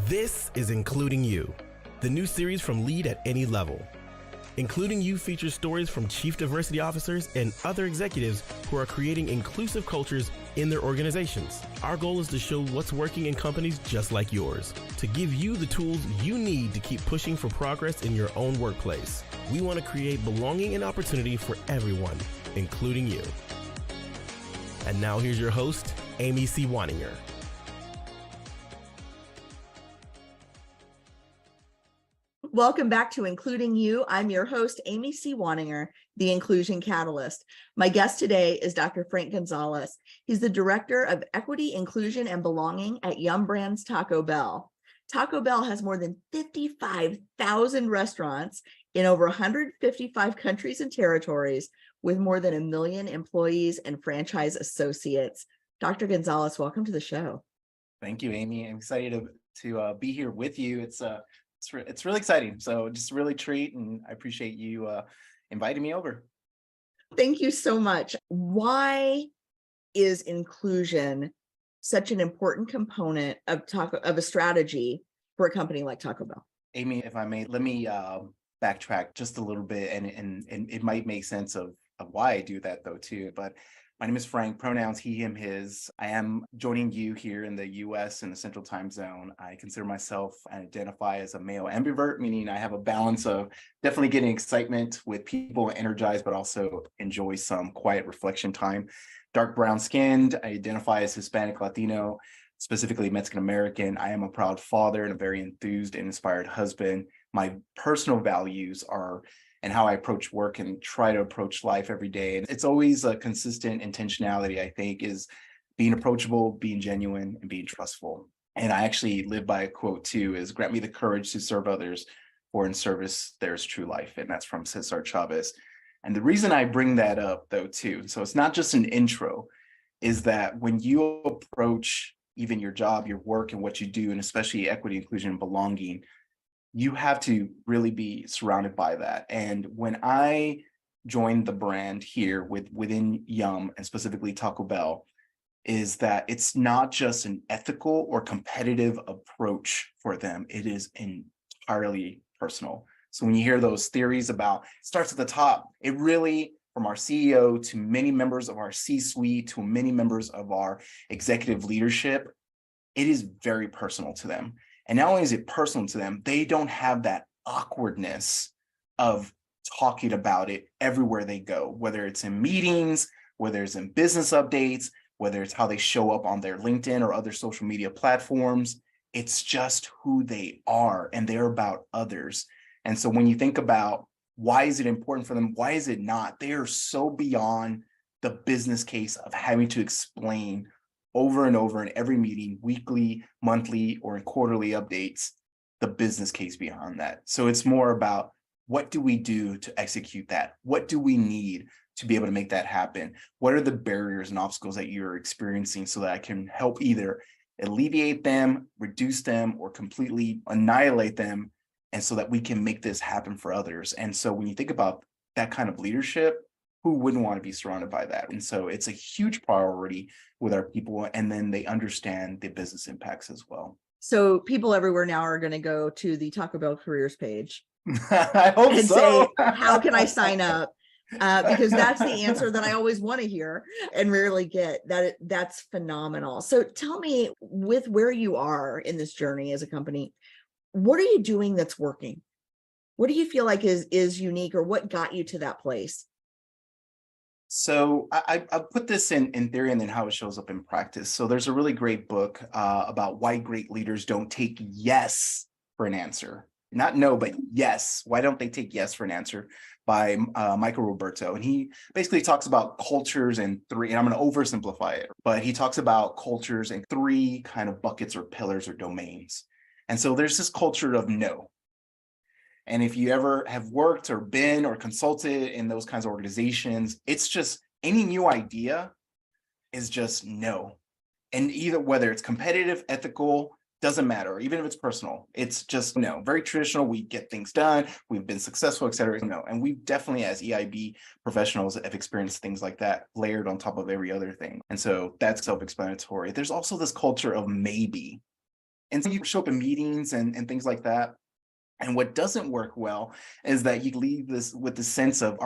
This is Including You, the new series from Lead at Any Level. Including You features stories from chief diversity officers and other executives who are creating inclusive cultures in their organizations. Our goal is to show what's working in companies just like yours, to give you the tools you need to keep pushing for progress in your own workplace. We want to create belonging and opportunity for everyone, including you. And now here's your host, Amy C. Waninger. Welcome back to Including You. I'm your host, Amy C. Waninger, the Inclusion Catalyst. My guest today is Dr. Frank Gonzalez. He's the Director of Equity, Inclusion, and Belonging at Yum Brands Taco Bell. Taco Bell has more than 55,000 restaurants in over 155 countries and territories with more than 1 million employees and franchise associates. Dr. Gonzalez, welcome to the show. Thank you, Amy. I'm excited to be here with you. It's really exciting. So just really treat, and I appreciate you inviting me over. Thank you so much. Why is inclusion such an important component of a strategy for a company like Taco Bell? Amy, if I may, let me backtrack just a little bit, and it might make sense of why I do that though too. But my name is Frank, pronouns he, him, his. I am joining you here in the US in the Central Time Zone. I consider myself and identify as a male ambivert, meaning I have a balance of definitely getting excitement with people, energized, but also enjoy some quiet reflection time. Dark brown skinned, I identify as Hispanic Latino, specifically Mexican American. I am a proud father and a very enthused and inspired husband. My personal values are and how I approach work and try to approach life every day. And it's always a consistent intentionality, I think, is being approachable, being genuine, and being trustful. And I actually live by a quote too, is grant me the courage to serve others, for in service there's true life. And that's from Cesar Chavez. And the reason I bring that up though too, so it's not just an intro, is that when you approach even your job, your work, and what you do, and especially equity, inclusion, and belonging, you have to really be surrounded by that. And when I joined the brand here within Yum, and specifically Taco Bell, is that it's not just an ethical or competitive approach for them. It is entirely personal. So when you hear those theories about, it starts at the top, it really, from our CEO to many members of our C-suite to many members of our executive leadership, it is very personal to them. And not only is it personal to them, they don't have that awkwardness of talking about it everywhere they go, whether it's in meetings, whether it's in business updates, whether it's how they show up on their LinkedIn or other social media platforms. It's just who they are, and they're about others. And so when you think about why is it important for them, why is it not? They are so beyond the business case of having to explain over and over in every meeting, weekly, monthly, or in quarterly updates, the business case behind that. So it's more about, what do we do to execute that? What do we need to be able to make that happen? What are the barriers and obstacles that you're experiencing so that I can help either alleviate them, reduce them, or completely annihilate them, and so that we can make this happen for others? And so when you think about that kind of leadership, who wouldn't want to be surrounded by that? And so it's a huge priority with our people, and then they understand the business impacts as well. So people everywhere now are going to go to the Taco Bell careers page I hope and so. say, how can I sign up? Because that's the answer that I always want to hear and rarely get. That's phenomenal. So tell me, with where you are in this journey as a company, what are you doing that's working? What do you feel like is unique, or what got you to that place? So I'll put this in theory and then how it shows up in practice. So there's a really great book about why great leaders don't take yes for an answer. Not no, but yes. Why don't they take yes for an answer, by Michael Roberto. And he basically talks about cultures in three, and I'm going to oversimplify it, but he talks about cultures in three kind of buckets or pillars or domains. And so there's this culture of no. And if you ever have worked or been or consulted in those kinds of organizations, it's just any new idea is just no. And either whether it's competitive, ethical, doesn't matter, even if it's personal, it's just no. Very traditional, we get things done, we've been successful, et cetera. No. And we definitely, as EIB professionals, have experienced things like that layered on top of every other thing. And so that's self-explanatory. There's also this culture of maybe. And so you show up in meetings and things like that. And what doesn't work well is that you leave this with the sense of,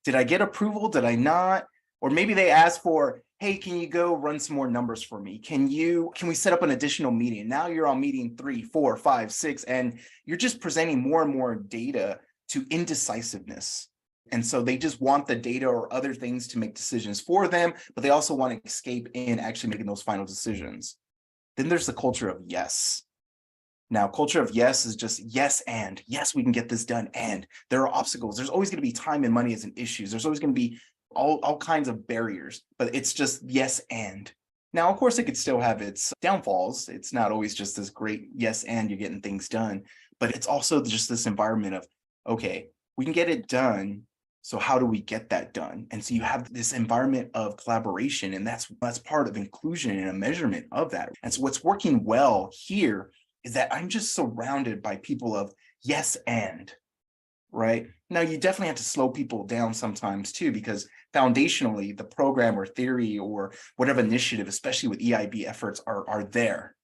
did I get approval? Did I not? Or maybe they ask for, hey, can you go run some more numbers for me? Can we set up an additional meeting? Now you're on meeting 3, 4, 5, 6, and you're just presenting more and more data to indecisiveness. And so they just want the data or other things to make decisions for them, but they also want to escape in actually making those final decisions. Then there's the culture of yes. Now, culture of yes is just yes, and yes, we can get this done. And there are obstacles. There's always going to be time and money as an issue. There's always going to be all kinds of barriers, but it's just yes, and. Now, of course, it could still have its downfalls. It's not always just this great yes, and you're getting things done, but it's also just this environment of, okay, we can get it done. So how do we get that done? And so you have this environment of collaboration, and that's part of inclusion and a measurement of that. And so what's working well here is that I'm just surrounded by people of yes, and, right? Now, you definitely have to slow people down sometimes too, because foundationally, the program or theory or whatever initiative, especially with EIB efforts, are there.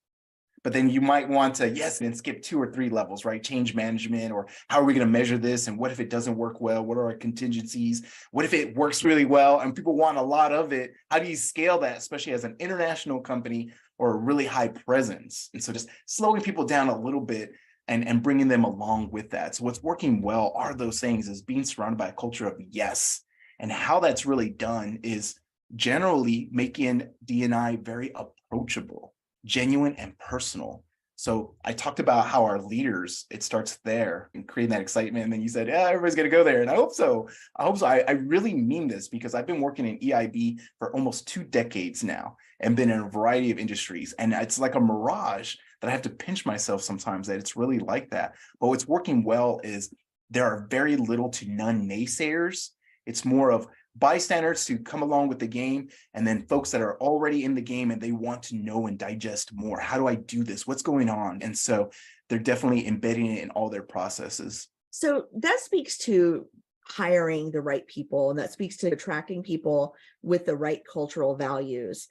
But then you might want to, yes, and skip 2 or 3 levels, right? Change management, or how are we going to measure this? And what if it doesn't work well? What are our contingencies? What if it works really well and people want a lot of it? How do you scale that, especially as an international company or a really high presence? And so just slowing people down a little bit and bringing them along with that. So what's working well are those things, is being surrounded by a culture of yes. And how that's really done is generally making D&I very approachable, genuine, and personal. So I talked about how our leaders, it starts there and creating that excitement. And then you said, yeah, everybody's going to go there. And I hope so. I really mean this, because I've been working in EIB for almost 2 decades now and been in a variety of industries. And it's like a mirage that I have to pinch myself sometimes that it's really like that. But what's working well is there are very little to none naysayers. It's more of bystanders to come along with the game, and then folks that are already in the game and they want to know and digest more. How do I do this? What's going on? And so they're definitely embedding it in all their processes. So that speaks to hiring the right people, and that speaks to attracting people with the right cultural values.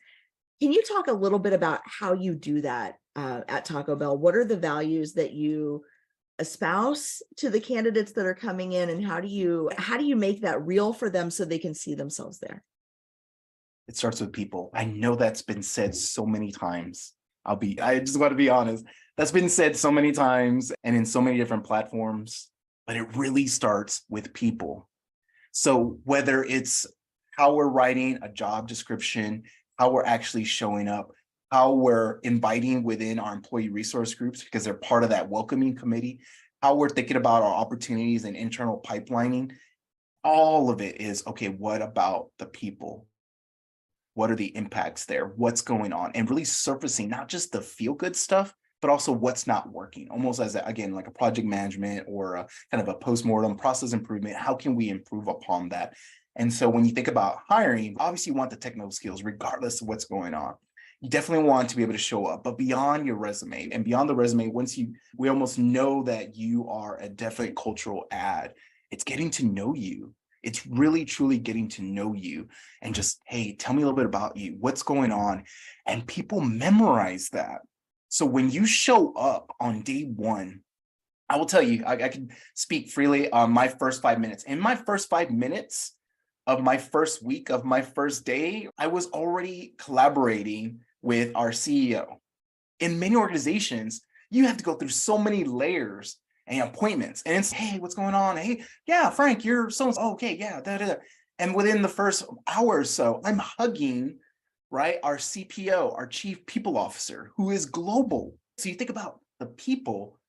Can you talk a little bit about how you do that at Taco Bell? What are the values that you espouse to the candidates that are coming in, and how do you make that real for them so they can see themselves there? It starts with people. I know that's been said so many times. I just want to be honest. That's been said so many times and in so many different platforms, but it really starts with people. So whether it's how we're writing a job description, how we're actually showing up, how we're inviting within our employee resource groups because they're part of that welcoming committee, how we're thinking about our opportunities and internal pipelining, all of it is, okay, what about the people? What are the impacts there? What's going on? And really surfacing not just the feel-good stuff, but also what's not working, almost as, again, like a project management or a kind of a postmortem process improvement. How can we improve upon that? And so when you think about hiring, obviously you want the technical skills, regardless of what's going on. You definitely want to be able to show up, but beyond your resume and beyond the resume, we almost know that you are a definite cultural add. It's getting to know you. It's really, truly getting to know you and just, hey, tell me a little bit about you. What's going on? And people memorize that. So when you show up on day 1, I will tell you, I can speak freely on my first 5 minutes. In my first 5 minutes of my first week of my first day, I was already collaborating with our CEO. In many organizations, you have to go through so many layers and appointments. And it's, hey, what's going on? Hey, yeah, Frank, you're so, oh, okay, yeah, da, da, da. And within the first hour or so, I'm hugging, right, our CPO, our chief people officer, who is global. So you think about the people,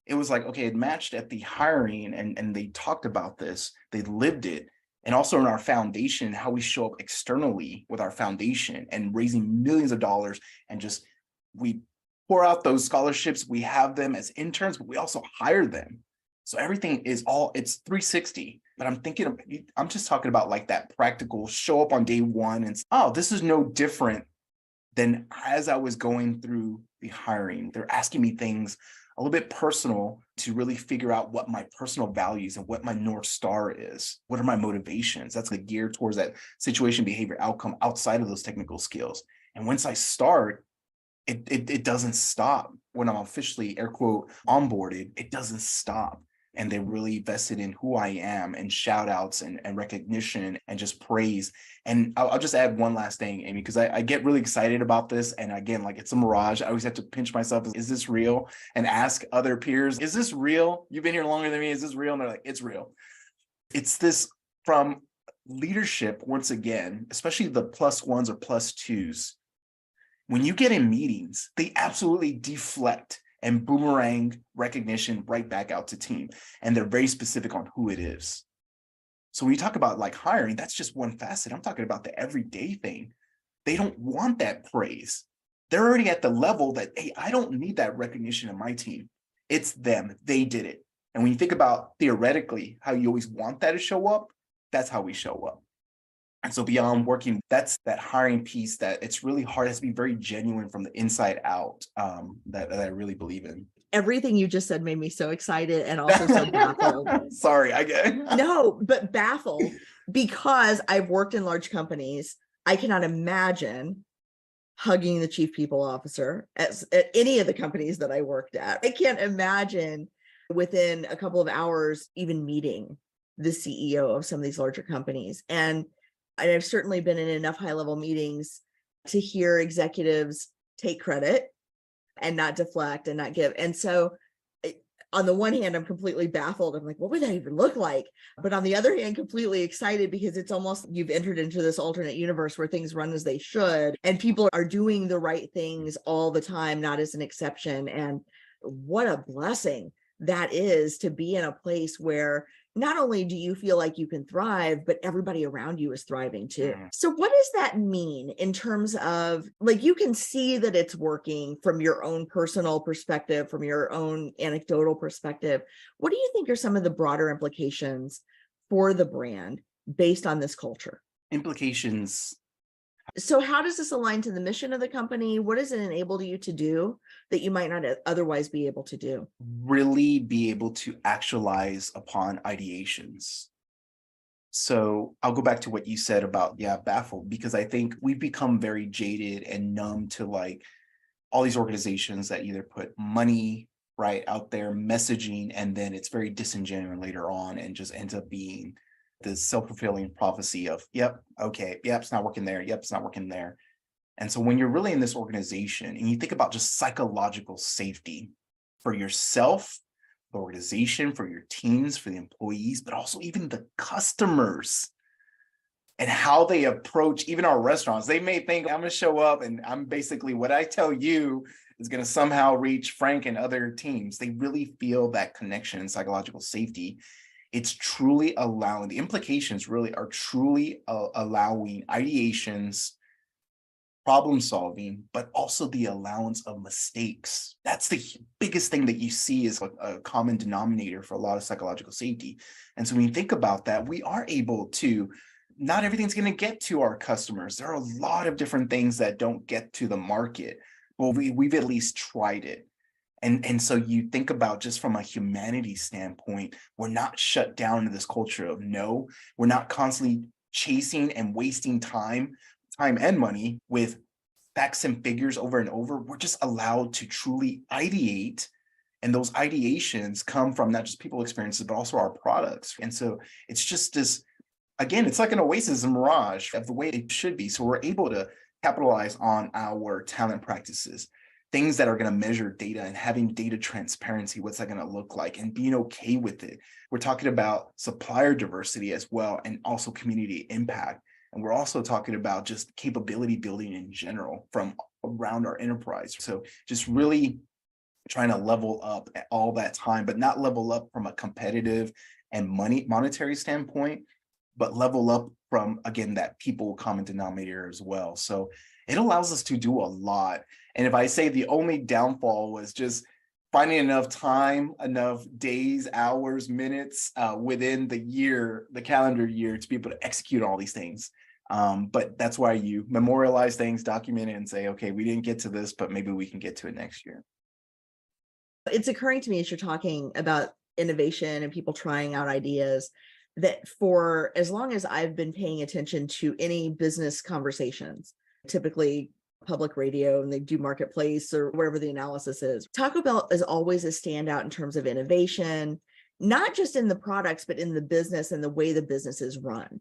it was like, okay, it matched at the hiring, and they talked about this, they lived it. And also in our foundation, how we show up externally with our foundation and raising millions of dollars, and just, we pour out those scholarships, we have them as interns, but we also hire them. So everything is it's 360. But I'm just talking about like that practical show up on day 1 and, oh, this is no different than as I was going through the hiring. They're asking me things a little bit personal to really figure out what my personal values and what my North Star is. What are my motivations? That's like geared towards that situation, behavior, outcome outside of those technical skills. And once I start, it doesn't stop when I'm officially air quote onboarded. It doesn't stop. And they really vested in who I am, and shout outs and recognition and just praise. And I'll just add one last thing, Amy, because I get really excited about this. And again, like, it's a mirage. I always have to pinch myself. Is this real? And ask other peers, is this real? You've been here longer than me. Is this real? And they're like, it's real. It's this from leadership, once again, especially the +1s or +2s. When you get in meetings, they absolutely deflect and boomerang recognition right back out to team. And they're very specific on who it is. So when you talk about like hiring, that's just one facet. I'm talking about the everyday thing. They don't want that praise. They're already at the level that, hey, I don't need that recognition in my team. It's them. They did it. And when you think about theoretically how you always want that to show up, that's how we show up. And so beyond working, that's that hiring piece that it's really hard. It has to be very genuine from the inside out, that I really believe in. Everything you just said made me so excited and also so baffled. Sorry, I get No, but baffled, because I've worked in large companies. I cannot imagine hugging the chief people officer at any of the companies that I worked at. I can't imagine within a couple of hours even meeting the CEO of some of these larger companies. And I've certainly been in enough high-level meetings to hear executives take credit and not deflect and not give. And so on the one hand, I'm completely baffled. I'm like, what would that even look like? But on the other hand, completely excited, because it's almost, you've entered into this alternate universe where things run as they should, and people are doing the right things all the time, not as an exception. And what a blessing that is, to be in a place where not only do you feel like you can thrive, but everybody around you is thriving too. So what does that mean in terms of, like, you can see that it's working from your own personal perspective, from your own anecdotal perspective. What do you think are some of the broader implications for the brand based on this culture? Implications. So how does this align to the mission of the company? What does it enable you to do that you might not otherwise be able to do? Really be able to actualize upon ideations. So I'll go back to what you said about, baffled, because I think we've become very jaded and numb to like all these organizations that either put money right out there, messaging, and then it's very disingenuous later on and just ends up being this self-fulfilling prophecy of, it's not working there. It's not working there. And so when you're really in this organization and you think about just psychological safety for yourself, the organization, for your teams, for the employees, but also even the customers and how they approach even our restaurants. They may think I'm going to show up and I'm basically, what I tell you is going to somehow reach Frank and other teams. They really feel that connection and psychological safety. It's truly allowing, the implications really are truly allowing ideations, problem solving, but also the allowance of mistakes. That's the biggest thing that you see is a common denominator for a lot of psychological safety. And so when you think about that, we are able to, not everything's going to get to our customers. There are a lot of different things that don't get to the market. Well, we've at least tried it. And so you think about, just from a humanity standpoint, we're not shut down to this culture of no. We're not constantly chasing and wasting time and money with facts and figures over and over. We're just allowed to truly ideate. And those ideations come from not just people experiences, but also our products. And so it's just this, again, it's like an oasis, a mirage of the way it should be. So we're able to capitalize on our talent practices, things that are going to measure data and having data transparency. What's that going to look like, and being okay with it. We're talking about supplier diversity as well, and also community impact. And we're also talking about just capability building in general from around our enterprise. So just really trying to level up at all that time, but not level up from a competitive and monetary standpoint, but level up from, again, that people common denominator as well. So it allows us to do a lot. And if I say the only downfall was just finding enough time, enough days, hours, minutes within the year, the calendar year, to be able to execute all these things. But that's why you memorialize things, document it, and say, okay, we didn't get to this, but maybe we can get to it next year. It's occurring to me as you're talking about innovation and people trying out ideas, that for as long as I've been paying attention to any business conversations, typically public radio and they do marketplace or whatever the analysis is. Taco Bell is always a standout in terms of innovation, not just in the products, but in the business and the way the business is run.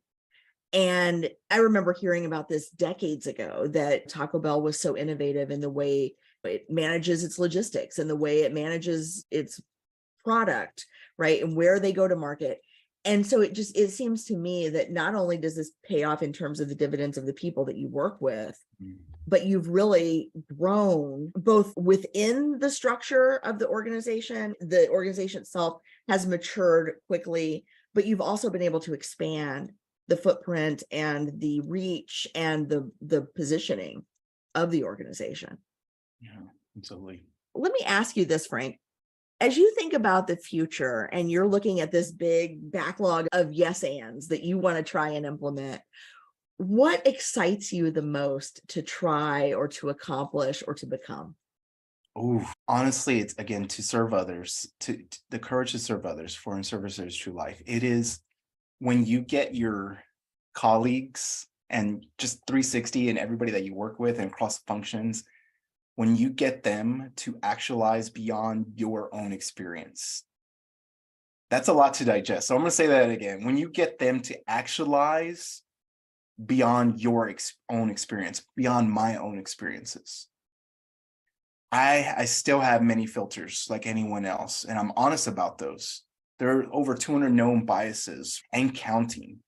And I remember hearing about this decades ago, that Taco Bell was so innovative in the way it manages its logistics and the way it manages its product, right? And where they go to market. And so it seems to me that not only does this pay off in terms of the dividends of the people that you work with, but you've really grown both within the structure of the organization itself has matured quickly, but you've also been able to expand the footprint and the reach and the positioning of the organization. Yeah, absolutely. Let me ask you this, Frank. As you think about the future and you're looking at this big backlog of yes ands that you want to try and implement, what excites you the most to try or to accomplish or to become? Oh, honestly, it's again to serve others, to the courage to serve others. Foreign services, true life. It is when you get your colleagues and just 360 and everybody that you work with and cross functions, when you get them to actualize beyond your own experience. That's a lot to digest. So I'm going to say that again. When you get them to actualize beyond your own experience, beyond my own experiences. I still have many filters like anyone else, and I'm honest about those. There are over 200 known biases and counting.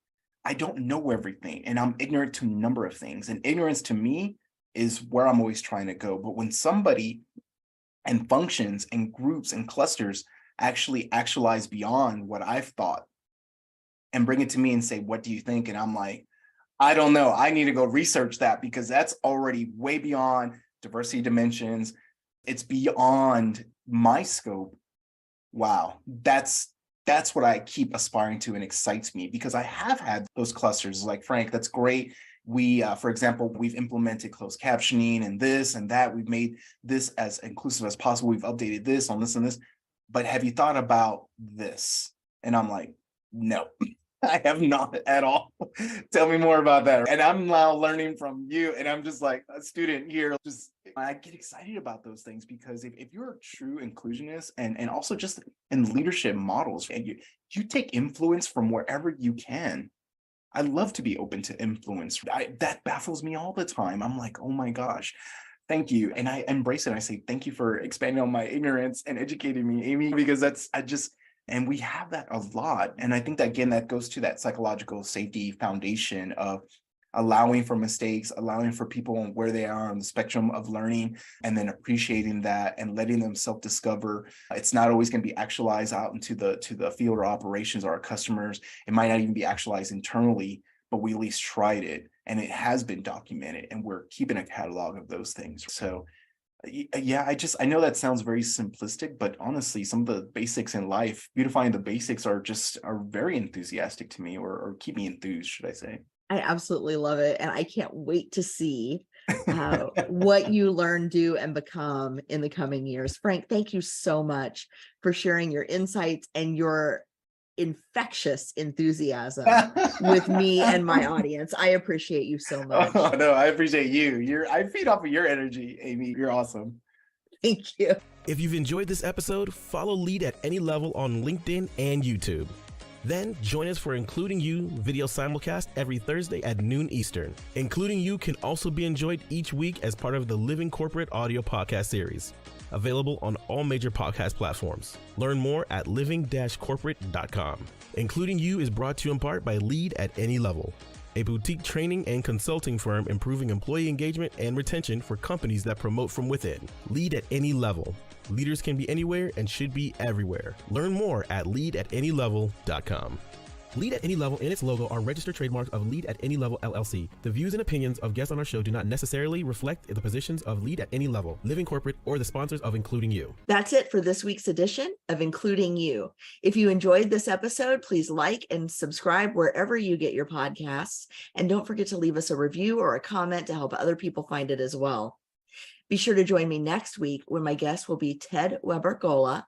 I don't know everything, and I'm ignorant to a number of things. And ignorance to me is where I'm always trying to go. But when somebody and functions and groups and clusters actually actualize beyond what I've thought and bring it to me and say, what do you think? And I'm like, I don't know. I need to go research that because that's already way beyond diversity dimensions. It's beyond my scope. Wow. That's what I keep aspiring to and excites me because I have had those clusters like Frank, that's great. We, for example, we've implemented closed captioning and this and that. We've made this as inclusive as possible. We've updated this on this and this. But have you thought about this? And I'm like, no, I have not at all. Tell me more about that. And I'm now learning from you. And I'm just like a student here. I get excited about those things because if you're a true inclusionist and also just in leadership models, and you take influence from wherever you can. I love to be open to influence. That baffles me all the time. I'm like, oh my gosh, thank you. And I embrace it. I say, thank you for expanding on my ignorance and educating me, Amy, because and we have that a lot. And I think that, again, that goes to that psychological safety foundation of allowing for mistakes, allowing for people where they are on the spectrum of learning, and then appreciating that and letting them self-discover. It's not always going to be actualized out into the field or operations or our customers. It might not even be actualized internally, but we at least tried it and it has been documented and we're keeping a catalog of those things. So yeah, I know that sounds very simplistic, but honestly, some of the basics in life, beautifying the basics are very enthusiastic to me or keep me enthused, should I say. I absolutely love it. And I can't wait to see what you learn, do, and become in the coming years. Frank, thank you so much for sharing your insights and your infectious enthusiasm with me and my audience. I appreciate you so much. Oh, no, I appreciate you. I feed off of your energy, Amy. You're awesome. Thank you. If you've enjoyed this episode, follow Lead at Any Level on LinkedIn and YouTube. Then join us for Including You video simulcast every Thursday at noon Eastern. Including You can also be enjoyed each week as part of the Living Corporate audio podcast series, available on all major podcast platforms. Learn more at living-corporate.com. Including You is brought to you in part by Lead at Any Level, a boutique training and consulting firm improving employee engagement and retention for companies that promote from within. Lead at Any Level. Leaders can be anywhere and should be everywhere. Learn more at leadatanylevel.com. Lead at Any Level and its logo are registered trademarks of Lead at Any Level LLC. The views and opinions of guests on our show do not necessarily reflect the positions of Lead at Any Level, Living Corporate, or the sponsors of Including You. That's it for this week's edition of Including You. If you enjoyed this episode, please like and subscribe wherever you get your podcasts. And don't forget to leave us a review or a comment to help other people find it as well. Be sure to join me next week when my guest will be Ted Weber-Gola,